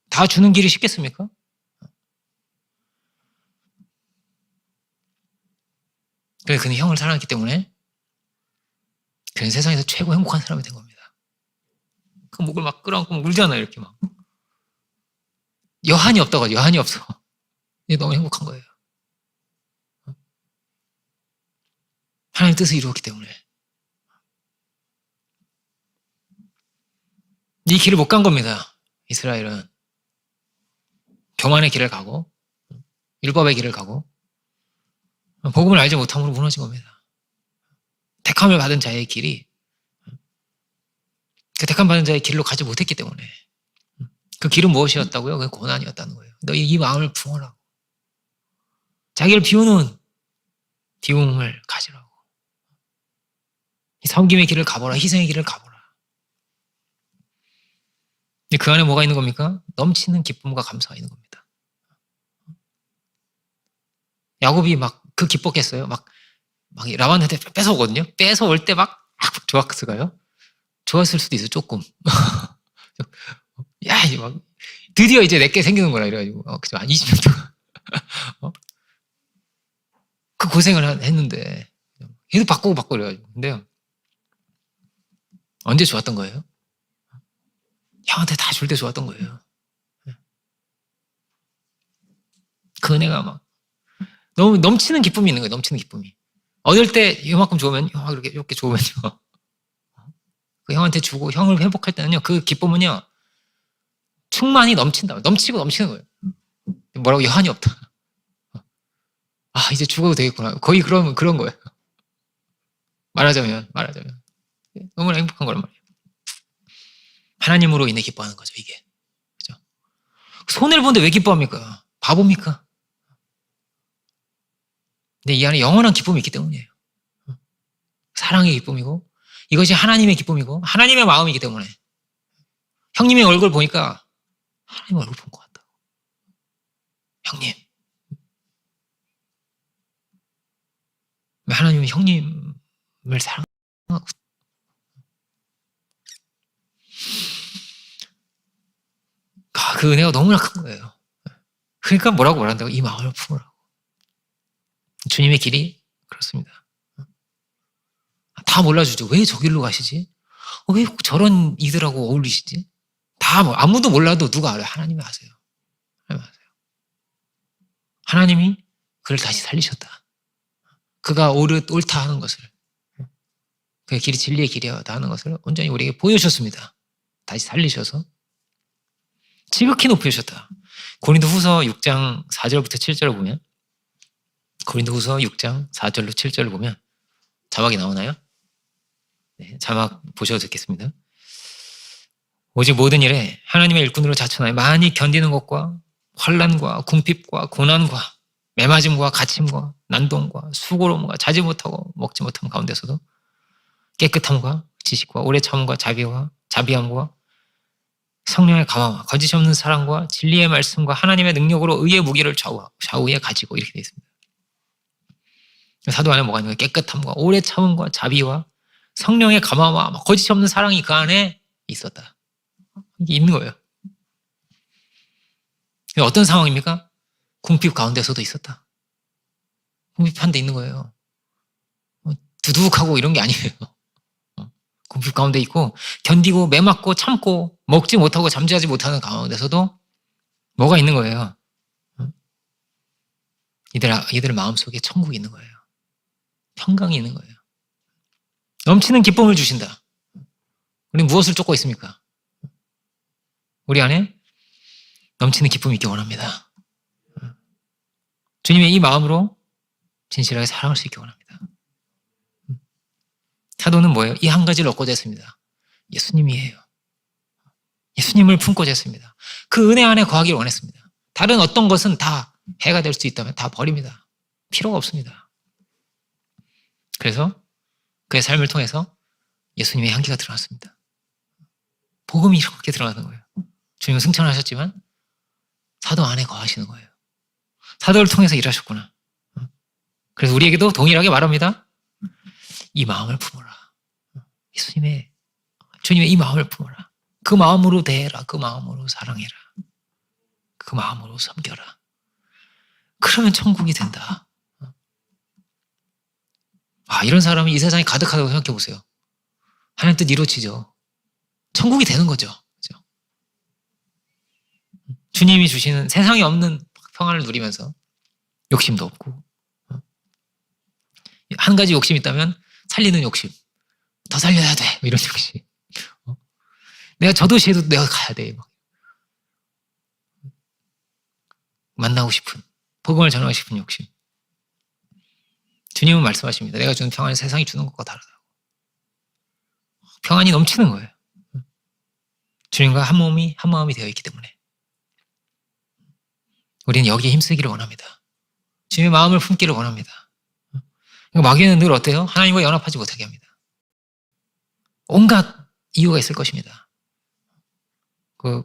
다 주는 길이 쉽겠습니까? 그래, 그는 형을 사랑했기 때문에 그는 세상에서 최고 행복한 사람이 된 겁니다. 그 목을 막 끌어안고 울잖아요. 이렇게 막. 여한이 없다고 하죠. 여한이 없어. 이게 너무 행복한 거예요. 하나님의 뜻을 이루었기 때문에. 이 길을 못 간 겁니다. 이스라엘은. 교만의 길을 가고 율법의 길을 가고 복음을 알지 못함으로 무너진 겁니다. 택함을 받은 자의 길이 그 택함 받은 자의 길로 가지 못했기 때문에 그 길은 무엇이었다고요? 그 고난이었다는 거예요. 너희 이 마음을 부어라고. 자기를 비우는 비움을 가지라고. 이 섬김의 길을 가보라. 희생의 길을 가보라. 근데 그 안에 뭐가 있는 겁니까? 넘치는 기쁨과 감사가 있는 겁니다. 야곱이 막 그 기뻤겠어요? 막 라반한테 뺏어오거든요? 뺏어올 때 막 좋았을까요? 좋았을 수도 있어, 조금. 야, 이제 막, 드디어 이제 내게 생기는 거라, 이래가지고. 그죠? 한 20년 동안. 그 고생을 했는데. 계속 바꾸고 이래가지고. 근데 언제 좋았던 거예요? 형한테 다 줄 때 좋았던 거예요. 그 은혜가 막, 너무 넘치는 기쁨이 있는 거예요, 넘치는 기쁨이. 얻을 때 이만큼 좋으면, 이렇게 좋으면요. 그 형한테 주고 형을 회복할 때는요, 그 기쁨은요, 충만히 넘친다. 넘치고 넘치는 거예요. 뭐라고 여한이 없다. 이제 죽어도 되겠구나. 거의 그런 거예요. 말하자면. 너무나 행복한 거란 말이에요. 하나님으로 인해 기뻐하는 거죠, 이게. 그죠? 손해를 보는데 왜 기뻐합니까? 바보입니까? 근데 이 안에 영원한 기쁨이 있기 때문이에요. 사랑의 기쁨이고, 이것이 하나님의 기쁨이고, 하나님의 마음이기 때문에 형님의 얼굴 보니까 하나님 얼굴 본 것 같다. 형님. 하나님은 형님을 사랑하고 그 은혜가 너무나 큰 거예요. 그러니까 뭐라고 말한다고? 이 마음을 품으라고. 주님의 길이 그렇습니다. 다 몰라주죠. 왜 저 길로 가시지? 왜 저런 이들하고 어울리시지? 다 아무도 몰라도 누가 알아요? 하나님이 아세요. 하나님이 아세요. 하나님이 그를 다시 살리셨다. 그가 옳다 하는 것을, 그의 길이 진리의 길이다 하는 것을 온전히 우리에게 보여주셨습니다. 다시 살리셔서 지극히 높이셨다. 고린도후서 6장 4절부터 7절을 보면, 고린도후서 6장 4절로 7절을 보면 자막이 나오나요? 네, 자막 보셔도 좋겠습니다. 오직 모든 일에 하나님의 일꾼으로 자천하여 많이 견디는 것과 환난과 궁핍과 고난과 매맞음과 갇힘과 난동과 수고로움과 자지 못하고 먹지 못함 가운데서도 깨끗함과 지식과 오래 참음과 자비함과 성령의 감화와 거짓이 없는 사랑과 진리의 말씀과 하나님의 능력으로 의의 무기를 좌우에 가지고 이렇게 되어 있습니다. 사도 안에 뭐가 있는 거예요? 깨끗함과 오래 참음과 자비와 성령의 감화와 거짓이 없는 사랑이 그 안에 있었다. 이게 있는 거예요. 어떤 상황입니까? 궁핍 가운데서도 있었다. 궁핍한 데 있는 거예요. 두둑하고 이런 게 아니에요. 궁핍 가운데 있고 견디고 매맞고 참고 먹지 못하고 잠자지 못하는 가운데서도 뭐가 있는 거예요? 이들 마음속에 천국이 있는 거예요. 평강이 있는 거예요. 넘치는 기쁨을 주신다. 우리 무엇을 쫓고 있습니까? 우리 안에 넘치는 기쁨이 있기 원합니다. 주님의 이 마음으로 진실하게 사랑할 수 있기 원합니다. 사도는 뭐예요? 이 한 가지를 얻고자 했습니다. 예수님이에요. 예수님을 품고자 했습니다. 그 은혜 안에 거하기를 원했습니다. 다른 어떤 것은 다 해가 될 수 있다면 다 버립니다. 필요가 없습니다. 그래서 그의 삶을 통해서 예수님의 향기가 드러났습니다. 복음이 이렇게 드러나는 거예요. 주님은 승천하셨지만 사도 안에 거하시는 거예요. 사도를 통해서 일하셨구나. 그래서 우리에게도 동일하게 말합니다. 이 마음을 품어라. 주님의 이 마음을 품어라. 그 마음으로 대해라. 그 마음으로 사랑해라. 그 마음으로 섬겨라. 그러면 천국이 된다. 이런 사람이 이 세상에 가득하다고 생각해 보세요. 하나님 뜻 이루어지죠. 천국이 되는 거죠. 그죠? 주님이 주시는 세상에 없는 평안을 누리면서 욕심도 없고, 한 가지 욕심이 있다면 살리는 욕심. 더 살려야 돼. 이런 욕심. 내가 저 도시에도 내가 가야 돼. 만나고 싶은, 복음을 전하고 싶은 욕심. 주님은 말씀하십니다. 내가 주는 평안은 세상이 주는 것과 다르다고. 평안이 넘치는 거예요. 주님과 한 마음이 되어 있기 때문에 우리는 여기에 힘쓰기를 원합니다. 주님의 마음을 품기를 원합니다. 마귀는 늘 어때요? 하나님과 연합하지 못하게 합니다. 온갖 이유가 있을 것입니다.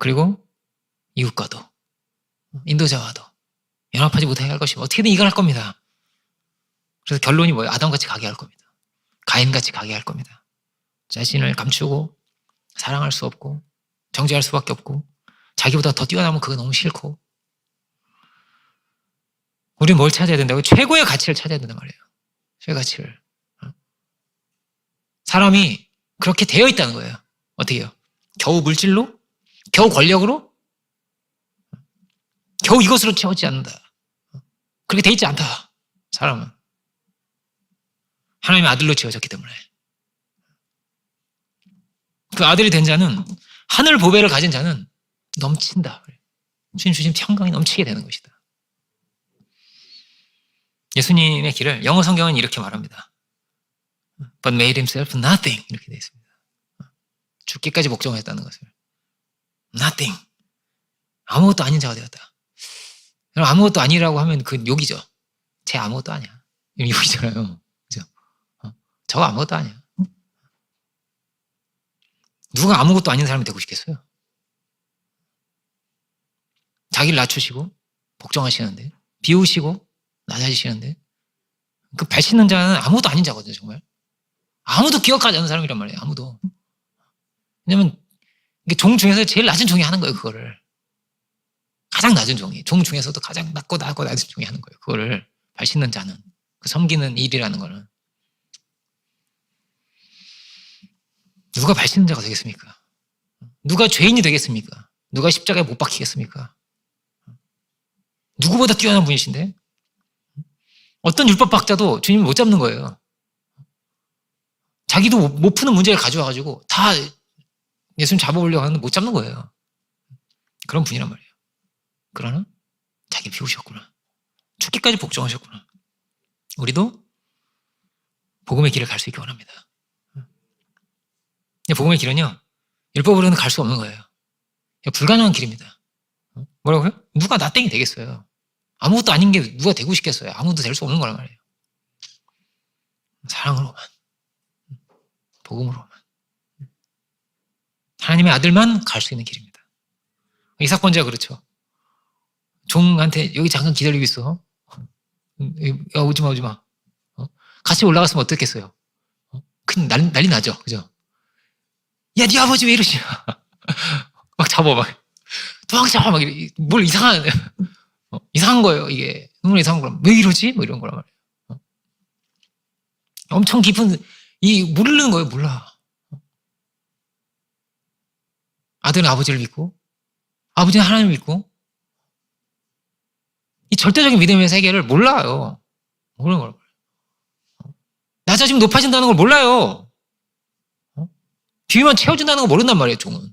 그리고 이웃과도 인도자와도 연합하지 못하게 할 것이고 어떻게든 이걸 할 겁니다. 그래서 결론이 뭐예요? 아담같이 가게 할 겁니다. 가인같이 가게 할 겁니다. 자신을 감추고 사랑할 수 없고 정죄할 수밖에 없고 자기보다 더 뛰어나면 그거 너무 싫고 우리는 뭘 찾아야 된다고요? 최고의 가치를 찾아야 된단 말이에요. 최고의 가치를. 사람이 그렇게 되어 있다는 거예요. 어떻게 해요? 겨우 물질로? 겨우 권력으로? 겨우 이것으로 채우지 않는다. 그렇게 돼 있지 않다. 사람은. 하나님의 아들로 지어졌기 때문에. 그 아들이 된 자는 하늘 보배를 가진 자는 넘친다. 주님 주신 평강이 넘치게 되는 것이다. 예수님의 길을 영어 성경은 이렇게 말합니다. But made himself nothing 이렇게 되어 있습니다. 죽기까지 복종했다는 것을. Nothing. 아무것도 아닌 자가 되었다. 여러분 아무것도 아니라고 하면 그 욕이죠. 쟤 아무것도 아니야. 이런 욕이잖아요. 그죠? 저거 아무것도 아니야. 누가 아무것도 아닌 사람이 되고 싶겠어요? 자기를 낮추시고 복종하시는데, 비우시고 낮아지시는데, 그 발 씻는 자는 아무도 아닌 자거든요. 정말 아무도 기억하지 않는 사람이란 말이에요. 아무도. 왜냐면 이게 종 중에서 제일 낮은 종이 하는 거예요. 그거를 가장 낮은 종이, 종 중에서도 가장 낮고 낮은 종이 하는 거예요. 그거를 발 씻는 자는, 그 섬기는 일이라는 거는. 누가 발 씻는 자가 되겠습니까? 누가 죄인이 되겠습니까? 누가 십자가에 못 박히겠습니까? 누구보다 뛰어난 분이신데 어떤 율법학자도 주님을 못 잡는 거예요. 자기도 못 푸는 문제를 가져와가지고 다 예수님 잡아보려고 하는데 못 잡는 거예요. 그런 분이란 말이에요. 그러나 자기 비우셨구나. 죽기까지 복종하셨구나. 우리도 복음의 길을 갈 수 있기 원합니다. 복음의 길은요, 율법으로는 갈 수 없는 거예요. 불가능한 길입니다. 뭐라고요? 누가 나땡이 되겠어요? 아무것도 아닌 게 누가 되고 싶겠어요? 아무도 될 수 없는 거란 말이에요. 사랑으로만, 복음으로만, 하나님의 아들만 갈 수 있는 길입니다. 이 사건자가 그렇죠. 종한테 여기 잠깐 기다리고 있어. 야, 오지마. 같이 올라갔으면 어떻겠어요? 큰 난리 나죠. 그죠? 야, 네 아버지 왜 이러시냐. 막 잡아, 도망쳐, 뭘 이상한 거예요, 이게. 너무 이상한 거라. 왜 이러지? 뭐 이런 거란 말이에요. 엄청 깊은, 모르는 거예요, 몰라. 아들은 아버지를 믿고, 아버지는 하나님을 믿고, 이 절대적인 믿음의 세계를 몰라요. 모르는 거란 말이에요. 낮아지면 높아진다는 걸 몰라요. 비위만 채워준다는 거 모른단 말이에요, 종은.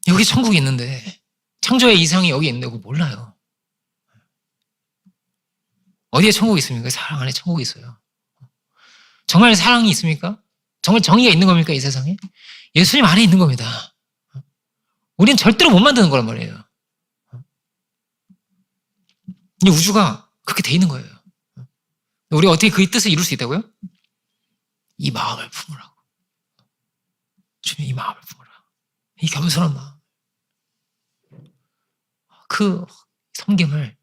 여기 천국이 있는데, 창조의 이상이 여기 있는데, 그거 몰라요. 어디에 천국이 있습니까? 사랑 안에 천국이 있어요. 정말 사랑이 있습니까? 정말 정의가 있는 겁니까? 이 세상에? 예수님 안에 있는 겁니다. 우리는 절대로 못 만드는 거란 말이에요. 이 우주가 그렇게 돼 있는 거예요. 우리가 어떻게 그의 뜻을 이룰 수 있다고요? 이 마음을 품으라고. 주님, 이 마음을 품으라. 이 겸손한 마음. 그 섬김을.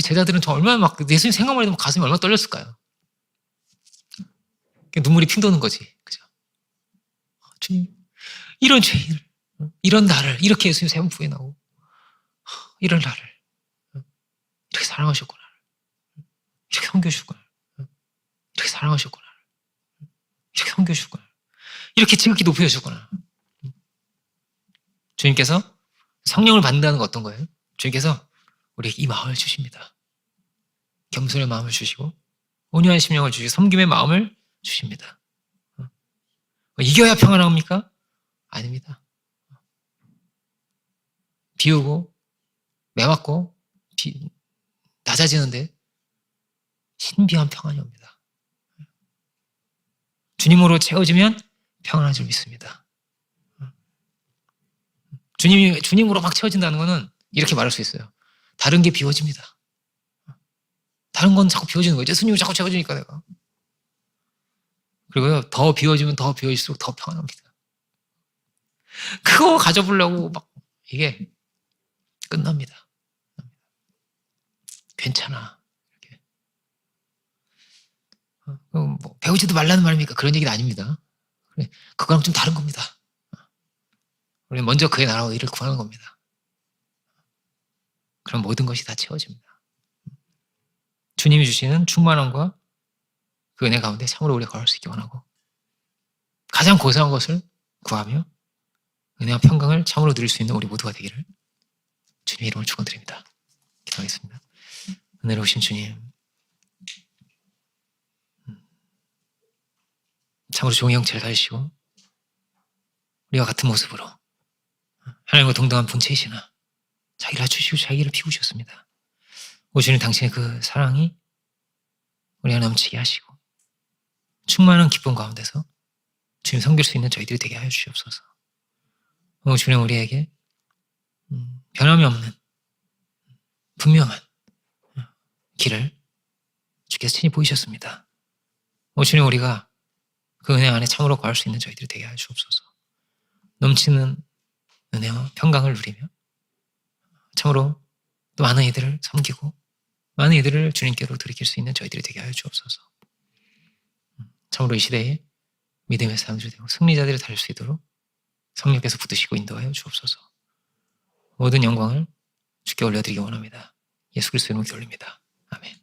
제자들은 저 얼마나 막 예수님 생각만 해도 가슴이 얼마나 떨렸을까요? 눈물이 핑 도는 거지. 그죠? 주님, 이런 죄인을, 이런 나를, 이렇게 예수님 세 번 부인하고, 이런 나를, 이렇게 사랑하셨구나. 이렇게 섬겨주셨구나. 이렇게 사랑하셨구나. 이렇게 섬겨주셨구나. 이렇게 지극히 높여주셨구나. 주님께서 성령을 받는다는 건 어떤 거예요? 주님께서 우리에게 이 마음을 주십니다. 겸손의 마음을 주시고, 온유한 심령을 주시고, 섬김의 마음을 주십니다. 이겨야 평안합니까? 아닙니다. 비우고, 매맞고, 낮아지는데 신비한 평안이 옵니다. 주님으로 채워지면 평안한 줄 믿습니다. 주님으로 막 채워진다는 것은 이렇게 말할 수 있어요. 다른 게 비워집니다. 다른 건 자꾸 비워지는 거죠. 예수님이 자꾸 채워주니까 내가. 그리고요, 더 비워지면 더 비워질수록 더 평안합니다. 그거 가져보려고 막 이게 끝납니다. 괜찮아. 이렇게. 뭐 배우지도 말라는 말입니까? 그런 얘기는 아닙니다. 그거랑 좀 다른 겁니다. 우리는 먼저 그의 나라와 의를 구하는 겁니다. 그럼 모든 것이 다 채워집니다. 주님이 주시는 충만함과 그 은혜 가운데 참으로 우리가 걸을 수 있기 원하고, 가장 고상한 것을 구하며 은혜와 평강을 참으로 누릴 수 있는 우리 모두가 되기를 주님의 이름으로 축원드립니다. 기도하겠습니다. 은혜로우신 주님, 참으로 종의 형체를 가지시고 우리와 같은 모습으로 하나님과 동등한 본체이시나 자기를 낮추시고 자기를 비우셨습니다. 오시는 당신의 그 사랑이 우리가 넘치게 하시고 충만한 기쁨 가운데서 주님 섬길 수 있는 저희들이 되게 하여 주시옵소서. 주님, 우리에게 변함이 없는 분명한 길을 주께서 친히 보이셨습니다. 주님, 우리가 그 은혜 안에 참으로 거할 수 있는 저희들이 되게 하여 주옵소서. 넘치는 은혜와 평강을 누리며 참으로 또 많은 이들을 섬기고 많은 이들을 주님께로 돌이킬 수 있는 저희들이 되게 하여 주옵소서. 참으로 이 시대에 믿음의 사람들이 되고 승리자들이 될 수 있도록 성령께서 붙드시고 인도하여 주옵소서. 모든 영광을 주께 올려드리기 원합니다. 예수 그리스도 이름으로 기도합니다. 아멘.